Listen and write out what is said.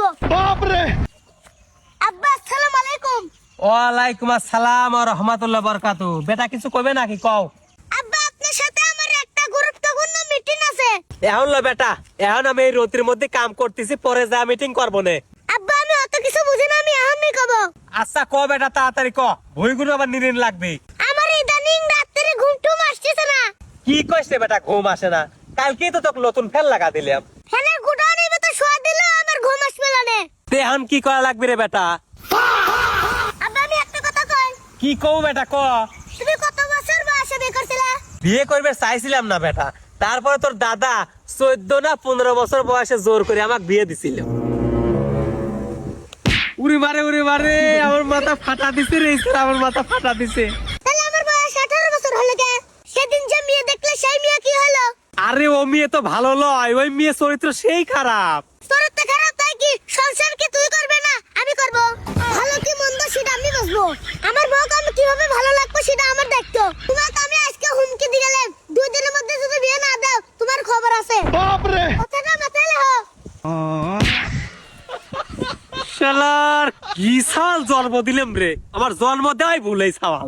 হবো। বাপ রে। আব্বা আসসালামু আলাইকুম। ওয়ালাইকুম আসসালাম ওয়া রাহমাতুল্লাহি ওয়া বারাকাতুহু। বেটা কিছু কইবে নাকি কও? আব্বা আপনার সাথে আমার একটা গুরুত্বপূর্ণ মিটিং আছে। এখন ল বেটা, এখন আমি এই রতির মধ্যে কাম করতেছি, পরে যা মিটিং করব নে। আব্বা আমি অত কিছু বুঝি না, আমি এখনই কব। আচ্ছা ক বেটা, তাড়াতাড়ি ক, ভুইগুলো আবার নিরিন লাগবে। আমার ইদানিং রাত্রে ঘুম টুম আসতেছে না। কি কইছে বেটা ঘুম আসে না? কালকেই তো তোকে নতুন ফ্যান লাগা দিলাম। ফ্যানের গুড়ানি মতো শোয়া দিলে আমার ঘুম আসবে না রে। তে এখন কি করা লাগবে রে বেটা? আব্বা আমি একটা কথা কই। কি কও বেটা ক? তুমি কত বছর বয়সে বিয়ে করছিলা? বিয়ে করবে চাইছিলাম না বেটা, তারপরে তোর দাদা 14 না 15 বছর বয়সে জোর করে আমাকে বিয়ে দিছিল। উড়ি মারে আমার মাথা ফাটা দিছে রে, আমার মাথা ফাটা দিছে। তাহলে আমার বয়স 18 বছর হলো কে? সেদিন যে মেয়ে দেখলে সেই মেয়ে কি হলো? আরে ও মেয়ে তো ভালো লয়, ওই মেয়ে চরিত্র সেই খারাপ। চরিত্র খারাপ তাই কি সংসার কি তুই করবে না আমি করব? ভালো কি মন্দ সেটা আমি বুঝবো। আমার বউকে আমি কিভাবে ভালো লাগবো সেটা আমার দায়িত্ব। তোমাকে আমি আজকে হুমকি দিয়ে গেলাম, 2 দিনের মধ্যে যদি বিয়ে না দাও তোমার খবর আছে। বাপ রে। কথাটা মাথায় রাখো। শালার কি সাল জন্ম দিলাম রে, আমার জন্ম দেওয়াই ভুল এই সাল।